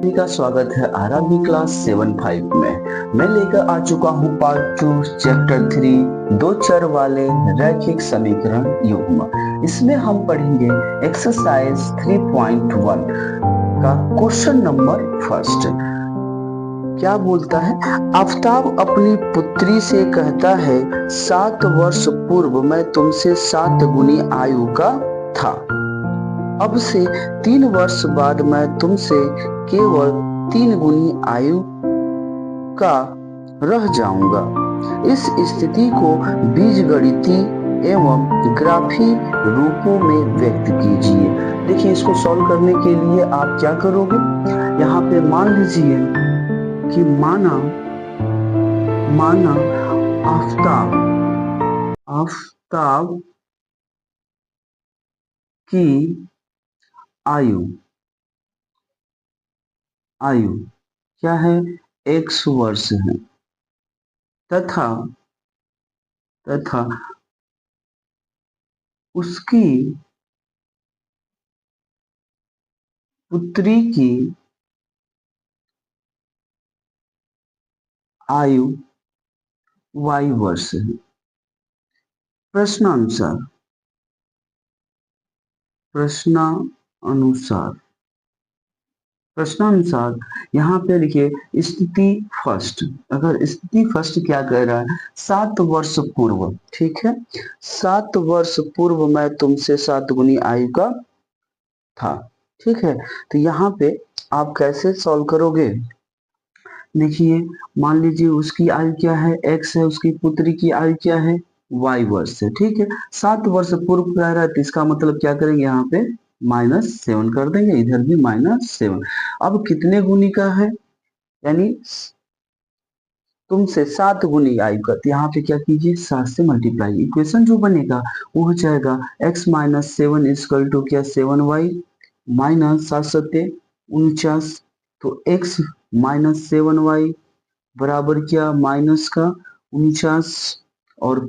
सभी का स्वागत है आरआरबी क्लास 7-5 में। मैं लेकर आ चुका हूँ पार्ट 2 चैप्टर 3 दो चर वाले रैखिक समीकरण युग्म। इसमें हम पढ़ेंगे एक्सरसाइज 3.1 का क्वेश्चन नंबर फर्स्ट। क्या बोलता है? आफताब अपनी पुत्री से कहता है 7 वर्ष पूर्व मैं तुमसे 7 गुनी आयु का था। अब से 3 वर्ष बाद मैं तुमसे केवल 3 गुनी आयु का रह जाऊंगा। इस स्थिति को बीजगणितीय एवं ग्राफी रूपों में व्यक्त कीजिए। देखिए, इसको सॉल्व करने के लिए आप क्या करोगे? यहाँ पे मान लीजिए कि माना आफताब की आयु क्या है? x वर्ष है तथा उसकी पुत्री की आयु y वर्ष है। प्रश्नानुसार यहाँ पे लिखिए स्थिति फर्स्ट। अगर स्थिति फर्स्ट क्या कह रहा है? 7 वर्ष पूर्व, ठीक है, 7 वर्ष पूर्व मैं तुमसे 7 गुनी आयु का था, ठीक है। तो यहाँ पे आप कैसे सॉल्व करोगे? देखिए, मान लीजिए उसकी आयु क्या है? x है, उसकी पुत्री की आयु क्या है? y वर्ष है, ठीक है। 7 वर्ष पूर्व कह रहा है तो इसका मतलब क्या करेंगे? यहाँ पे -7 कर देंगे, इधर भी -7। अब कितने गुनी का है? यानी तुमसे 7 गुनी आयु का, तो यहाँ पे क्या कीजिए? 7 से मल्टीप्लाई। इक्वेशन जो बनेगा वो हो जाएगा x - 7 इक्वल टू क्या? 7y माइनस 7 सत्ते 49। तो x - 7y बराबर क्या? माइनस का 49 और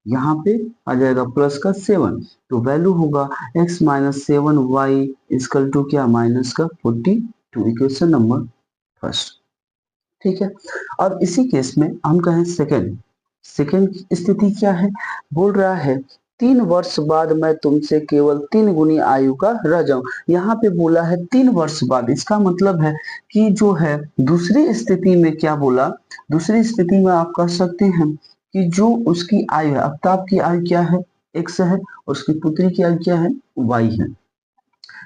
यहाँ पे आ जाएगा प्लस का 7। तो वैल्यू होगा x - 7y इक्वल टू क्या? माइनस का 42। इक्वेशन नंबर फर्स्ट, ठीक है। अब इसी केस में हम कहें सेकंड स्थिति क्या है? बोल रहा है 3 वर्ष बाद मैं तुमसे केवल 3 गुनी आयु का रह जाऊं। यहाँ पे बोला है 3 वर्ष बाद, इसका मतलब है कि जो है दूसरी स्थिति में क्या बोला? दूसरी स्थिति में आप कह सकते हैं कि जो उसकी आयु है, आफ्ताब की आयु क्या है? x है, और उसकी पुत्री की आयु क्या है? y है।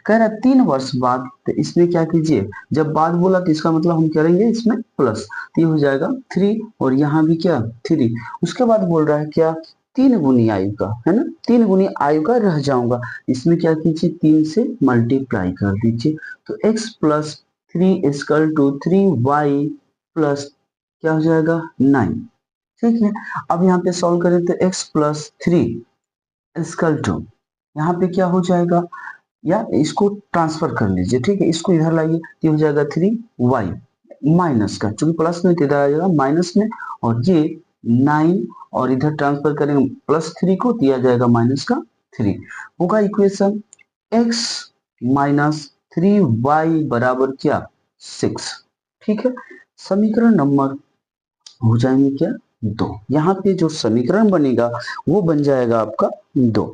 कह रहा है 3 वर्ष बाद, तो इसमें क्या कीजिए? जब बाद बोला तो इसका मतलब हम करेंगे इसमें प्लस, तो ये हो जाएगा 3 और यहाँ भी क्या? 3। उसके बाद बोल रहा है क्या? 3 गुनी आयु का, है ना, 3 गुनी आयु का रह जाऊंगा। इसमें क्या कीजिए? 3 से मल्टीप्लाई कर दीजिए। तो x plus 3 equal to 3y plus क्या हो जाएगा? 9, ठीक है। अब यहाँ पे सॉल्व करें तो x प्लस 3 इक्वल टू, यहाँ पे क्या हो जाएगा? या इसको ट्रांसफर कर लीजिए, ठीक है, इसको इधर लाइए, ये हो जाएगा 3y माइनस का, चूंकि प्लस में इधर आ जाएगा माइनस में, और ये 9 और इधर ट्रांसफर करेंगे +3 को, दिया जाएगा -3 होगा। इक्वेशन x - 3y बराबर क्या? 6, ठीक है। समीकरण नंबर हो जाएंगे क्या? 2। यहाँ पे जो समीकरण बनेगा वो बन जाएगा आपका 2,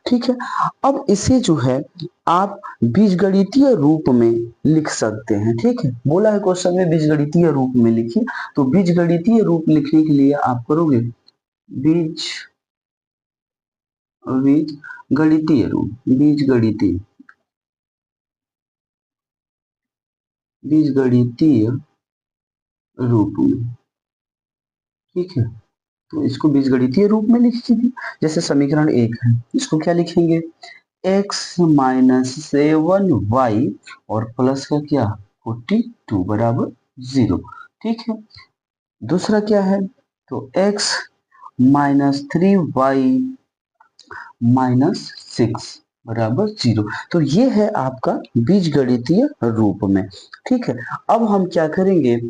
ठीक है। अब इसे जो है आप बीजगणितीय रूप में लिख सकते हैं, ठीक है। बोला है क्वेश्चन में बीजगणितीय रूप में लिखिए, तो बीजगणितीय रूप लिखने के लिए आप करोगे बीज गणितीय रूप, बीजगणितीय रूप में, ठीक है। तो इसको बीजगणितीय रूप में लिख दीजिए। जैसे समीकरण 1 है, इसको क्या लिखेंगे? x - 7y और प्लस का क्या? 42 बराबर 0, ठीक है। दूसरा क्या है? तो x - 3y - 6 बराबर 0। तो ये है आपका बीजगणितीय रूप में, ठीक है। अब हम क्या करेंगे?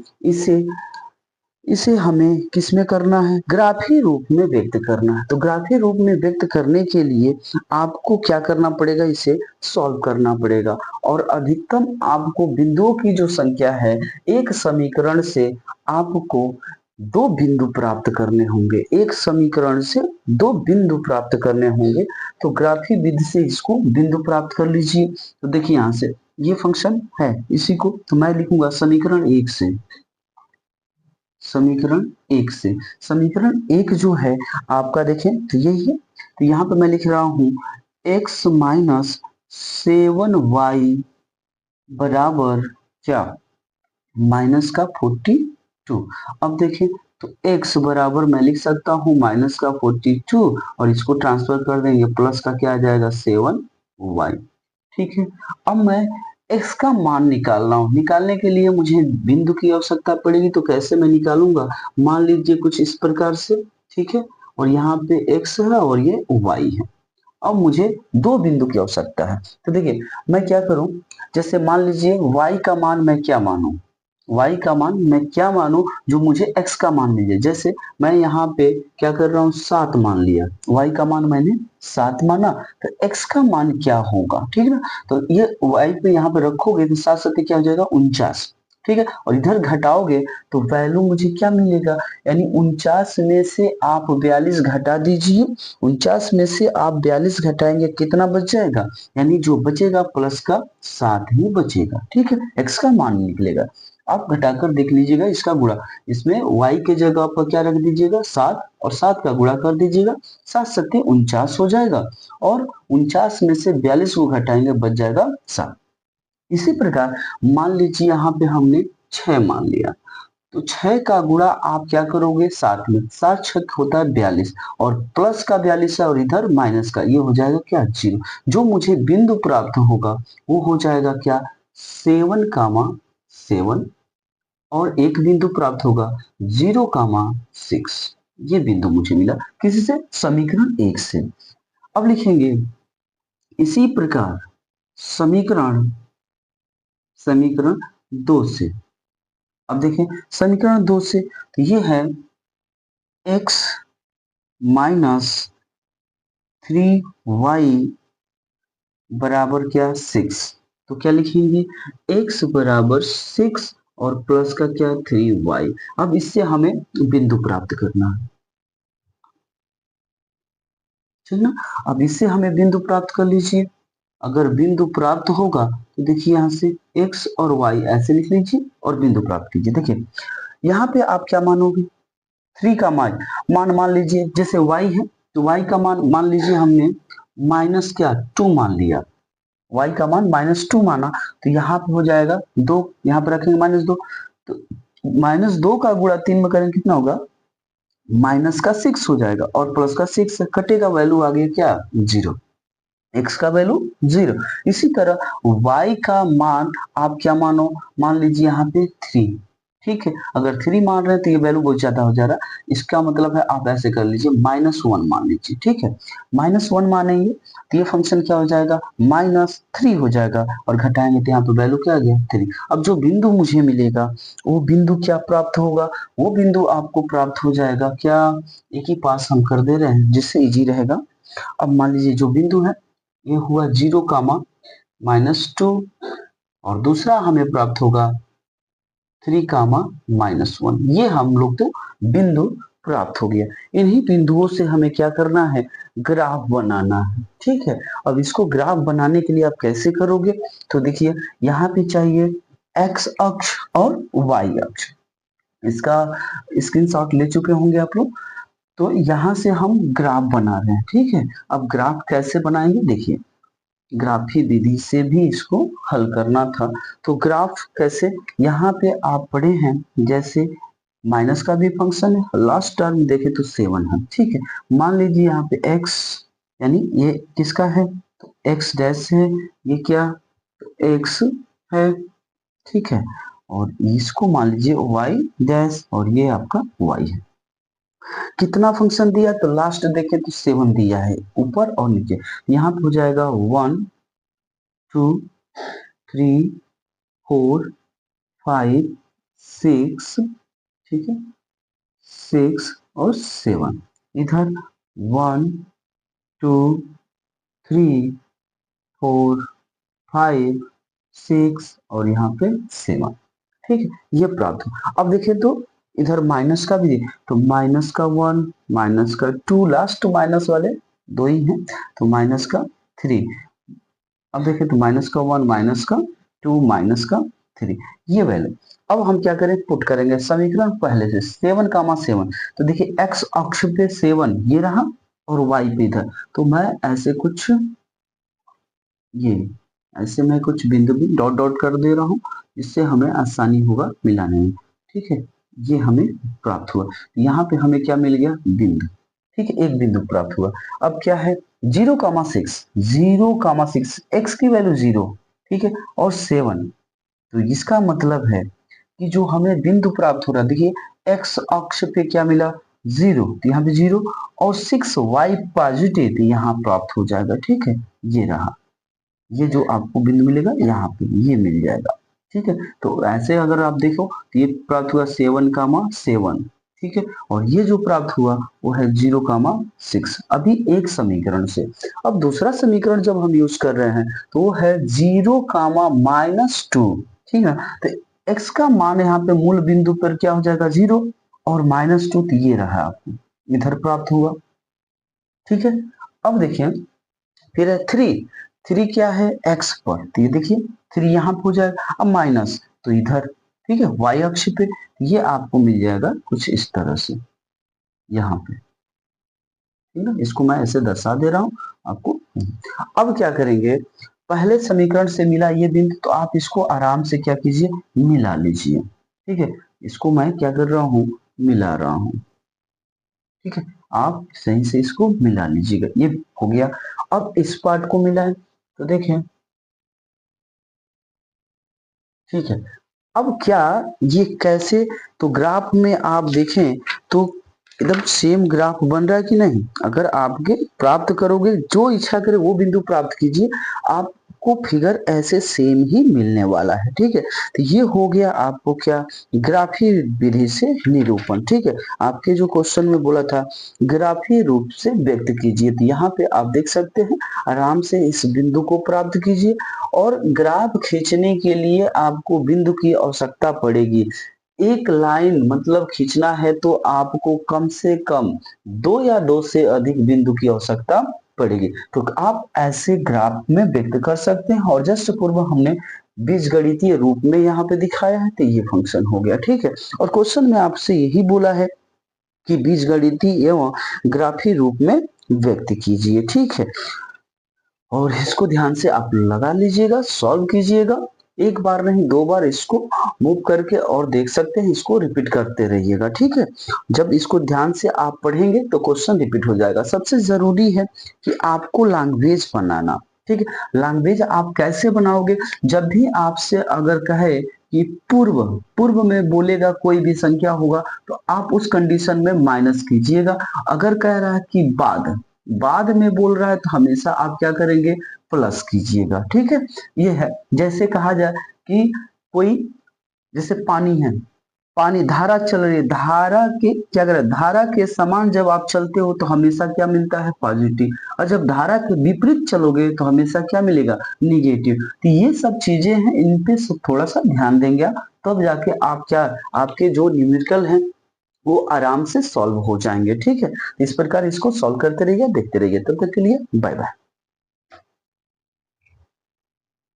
इसे हमें किसमें करना है? ग्राफी रूप में व्यक्त करना है। तो ग्राफी रूप में व्यक्त करने के लिए आपको क्या करना पड़ेगा? इसे सॉल्व करना पड़ेगा। और अधिकतम आपको बिंदुओं की जो संख्या है, एक समीकरण से आपको दो बिंदु प्राप्त करने होंगे, एक समीकरण से दो बिंदु प्राप्त करने होंगे। तो ग्राफी विधि से इसको बिंदु प्राप्त कर लीजिए। तो देखिए यहां से ये फंक्शन है, इसी को तो मैं लिखूंगा समीकरण एक से, समीकरण एक से। समीकरण एक जो है आपका देखें तो यही है। तो यहाँ पे मैं लिख रहा हूं x माइनस 7y बराबर क्या, माइनस का 42। अब देखें तो x बराबर मैं लिख सकता हूं माइनस का 42 और इसको ट्रांसफर कर देंगे, प्लस का क्या आ जाएगा 7y। ठीक है, अब मैं x का मान निकाल रहा हूं, निकालने के लिए मुझे बिंदु की आवश्यकता पड़ेगी। तो कैसे मैं निकालूंगा, मान लीजिए कुछ इस प्रकार से, ठीक है, और यहाँ पे x है और ये y है। अब मुझे दो बिंदु की आवश्यकता है। तो देखिए मैं क्या करूं, जैसे मान लीजिए y का मान मैं क्या मानूं, y का मान मैं क्या मानूं जो मुझे x का मान मिले। जैसे मैं यहाँ पे क्या कर रहा हूँ 7 मान लिया, y का मान मैंने 7 माना, तो x का मान क्या होगा, ठीक है ना। तो ये y पे यहाँ पे रखोगे तो 7 7 क्या हो जाएगा 49, ठीक है, और इधर घटाओगे तो वैल्यू मुझे क्या मिलेगा, यानी 49 में से आप 42 घटा दीजिए। 49 में से आप 42 घटाएंगे कितना बच जाएगा, यानी जो बचेगा प्लस का 7 ही बचेगा, ठीक है, x का मान निकलेगा। आप घटाकर देख लीजिएगा इसका गुणा, इसमें y के जगह पर क्या रख दीजिएगा 7 और 7 का गुणा कर दीजिएगा, 7 सत्ते 49 हो जाएगा और 49 में से 42 को घटाएंगे बच जाएगा 7। इसी प्रकार मान लीजिए यहाँ पे हमने 6 मान लिया, तो 6 का गुणा आप क्या करोगे 7 में, 7 छक होता है 42 और प्लस का 42 है और इधर माइनस का, ये हो जाएगा क्या 0। जो मुझे बिंदु प्राप्त होगा वो हो जाएगा क्या 7 कामा 7 और एक बिंदु प्राप्त होगा 0 कामा 6। ये बिंदु मुझे मिला किसी से, समीकरण एक से। अब लिखेंगे इसी प्रकार समीकरण समीकरण दो से। अब देखें समीकरण दो से, तो ये है x माइनस 3y बराबर क्या 6। तो क्या लिखेंगे x बराबर 6 और प्लस का क्या 3y। अब इससे हमें बिंदु प्राप्त करना है, ठीक ना। अब इससे हमें बिंदु प्राप्त कर लीजिए। अगर बिंदु प्राप्त होगा तो देखिए यहाँ से x और y ऐसे लिख लीजिए और बिंदु प्राप्त कीजिए। देखिए यहाँ पे आप क्या मानोगे 3 का मान मान मान लीजिए, जैसे y है तो y का मान मान लीजिए हमने माइनस क्या 2 मान लिया, y का मान -2 माना, तो यहाँ पे हो जाएगा 2, यहाँ पे रखेंगे -2, तो -2 का गुणा 3 में करेंगे कितना होगा माइनस का 6 हो जाएगा और प्लस का 6 कटेगा, वैल्यू आ गई क्या 0, x का वैल्यू 0। इसी तरह y का मान आप क्या मानो, मान लीजिए यहाँ पे 3, ठीक है, अगर 3 मान रहे हैं तो ये वैल्यू बहुत ज्यादा हो जा रहा है, इसका मतलब है आप ऐसे कर लीजिए -1 मान लीजिए, ठीक है, -1 मानेंगे तो ये फंक्शन क्या हो जाएगा -3 हो जाएगा और घटाएंगे तो यहाँ पे वैल्यू क्या आ गया 3। अब जो बिंदु मुझे मिलेगा वो बिंदु क्या प्राप्त होगा, वो बिंदु आपको प्राप्त हो जाएगा क्या, एक ही पास हम कर दे रहे हैं जिससे इजी रहेगा। अब मान लीजिए जो बिंदु है ये हुआ 0 कामा -2 और दूसरा हमें प्राप्त होगा 3 कामा -1। ये हम लोग तो बिंदु प्राप्त हो गया। इन्हीं बिंदुओं से हमें क्या करना है ग्राफ बनाना है, ठीक है। अब इसको ग्राफ बनाने के लिए आप कैसे करोगे, तो देखिए यहाँ पे चाहिए x अक्ष और y अक्ष। इसका स्क्रीनशॉट ले चुके होंगे आप लोग। तो यहाँ से हम ग्राफ बना रहे हैं, ठीक है। अब ग्राफ कैसे बनाएंगे, देखिए ग्राफी विधि से भी इसको हल करना था। तो ग्राफ कैसे, यहाँ पे आप पढ़े हैं जैसे माइनस का भी फंक्शन है, लास्ट टर्म देखे तो 7 है, ठीक है। मान लीजिए यहाँ पे x यानी ये किसका है तो x डैश है, ये क्या तो x है, ठीक है, और इसको मान लीजिए y डैश और ये आपका y है। कितना फंक्शन दिया तो लास्ट देखे तो 7 दिया है ऊपर और नीचे, यहाँ पे हो जाएगा 1 2 3 4 5 6, ठीक है 6 और 7, इधर 1 2 3 4 5 6 और यहाँ पे 7। ठीक है, ये प्राप्त हो। अब देखिए तो इधर माइनस का भी, तो माइनस का 1, माइनस का 2, लास्ट माइनस वाले दो ही हैं, तो माइनस का 3। अब देखिए तो माइनस का 1, माइनस का 2, माइनस का 3, ये वैल्यू। अब हम क्या करें, पुट करेंगे समीकरण पहले से 7, 7। तो देखिए एक्स अक्ष पे 7 ये रहा और वाई पे इधर, तो मैं ऐसे कुछ ये ऐसे मैं कुछ बिंदु भी डॉट डॉट कर दे रहा हूं, जिससे हमें आसानी होगा मिलाने में। ठीक है, ये हमें प्राप्त हुआ। यहाँ पे हमें क्या मिल गया, बिंदु। ठीक है, एक बिंदु प्राप्त हुआ। अब क्या है, 0,6, 0,6, एक्स की वैल्यू 0, ठीक है, और 7। तो इसका मतलब है कि जो हमें बिंदु प्राप्त हो रहा है, देखिए एक्स अक्ष पे क्या मिला, 0, तो यहाँ पे 0, और 6 वाई पॉजिटिव, तो यहाँ प्राप्त हो जाएगा। ठीक है, ये रहा, ये जो आपको बिंदु मिलेगा यहाँ पे ये मिल जाएगा। ठीक है, तो ऐसे अगर आप देखो तो ये प्राप्त हुआ 7,7। ठीक है, और ये जो प्राप्त हुआ वो है 0,6, अभी एक समीकरण से। अब दूसरा समीकरण जब हम यूज कर रहे हैं तो वो है 0,-2। ठीक है, तो x का मान यहाँ पे मूल बिंदु पर क्या हो जाएगा, 0, और -2, तो ये रहा आपको इधर प्राप्त हुआ। ठीक है, अब देखिए फिर है 3, 3 क्या है एक्स पर, तो ये देखिए 3 यहाँ पे हो जाएगा। अब माइनस, तो इधर, ठीक है, वाई अक्ष पे ये आपको मिल जाएगा कुछ इस तरह से यहाँ पे। ठीक है, इसको मैं ऐसे दर्शा दे रहा हूँ आपको। अब क्या करेंगे, पहले समीकरण से मिला ये बिंदु, तो आप इसको आराम से क्या कीजिए, मिला लीजिए। ठीक है, इसको मैं क्या कर रहा हूँ, मिला रहा हूँ। ठीक है, आप सही से इसको मिला लीजिएगा, ये हो गया। अब इस पार्ट को मिला है, तो देखें, ठीक है, अब क्या ये कैसे, तो ग्राफ में आप देखें तो एकदम सेम ग्राफ बन रहा है कि नहीं। अगर आपके प्राप्त करोगे, जो इच्छा करे वो बिंदु प्राप्त कीजिए, आपको फिगर ऐसे सेम ही मिलने वाला है। ठीक है, तो ये हो गया आपको क्या, ग्राफी विधि से निरूपण। ठीक है, आपके जो क्वेश्चन में बोला था ग्राफी रूप से व्यक्त कीजिए, तो यहाँ पे आप देख सकते हैं, आराम से इस बिंदु को प्राप्त कीजिए। और ग्राफ खींचने के लिए आपको बिंदु की आवश्यकता पड़ेगी। एक लाइन मतलब खींचना है तो आपको कम से कम 2 या 2 से अधिक बिंदु की आवश्यकता पड़ेगी। तो आप ऐसे ग्राफ में व्यक्त कर सकते हैं, और जस्ट पूर्व हमने बीजगणितीय रूप में यहाँ पे दिखाया है, तो ये फंक्शन हो गया। ठीक है, और क्वेश्चन में आपसे यही बोला है कि बीजगणितीय एवं ग्राफी रूप में व्यक्त कीजिए। ठीक है, और इसको ध्यान से आप लगा लीजिएगा, सॉल्व कीजिएगा, एक बार नहीं 2 बार इसको मूव करके, और देख सकते हैं इसको रिपीट करते रहिएगा। ठीक है, जब इसको ध्यान से आप पढ़ेंगे तो क्वेश्चन रिपीट हो जाएगा। सबसे जरूरी है कि आपको लैंग्वेज बनाना। ठीक है, लैंग्वेज आप कैसे बनाओगे, जब भी आपसे अगर कहे कि पूर्व, पूर्व में बोलेगा कोई भी संख्या होगा, तो आप उस कंडीशन में माइनस कीजिएगा। अगर कह रहा है कि बाद, बाद में बोल रहा है, तो हमेशा आप क्या करेंगे, प्लस कीजिएगा। ठीक है, ये है, जैसे कहा जाए कि कोई, जैसे पानी है, पानी धारा चल रही है, धारा के क्या करे, धारा के समान जब आप चलते हो तो हमेशा क्या मिलता है, पॉजिटिव, और जब धारा के विपरीत चलोगे तो हमेशा क्या मिलेगा, निगेटिव। तो ये सब चीजें हैं, इन पे थोड़ा सा ध्यान देंगे आप, तब जाके आप क्या, आपके जो न्यूमेरिकल हैं वो आराम से सॉल्व हो जाएंगे। ठीक है, इस प्रकार इसको सॉल्व करते रहिए, देखते रहिए, तब तक के लिए बाय बाय।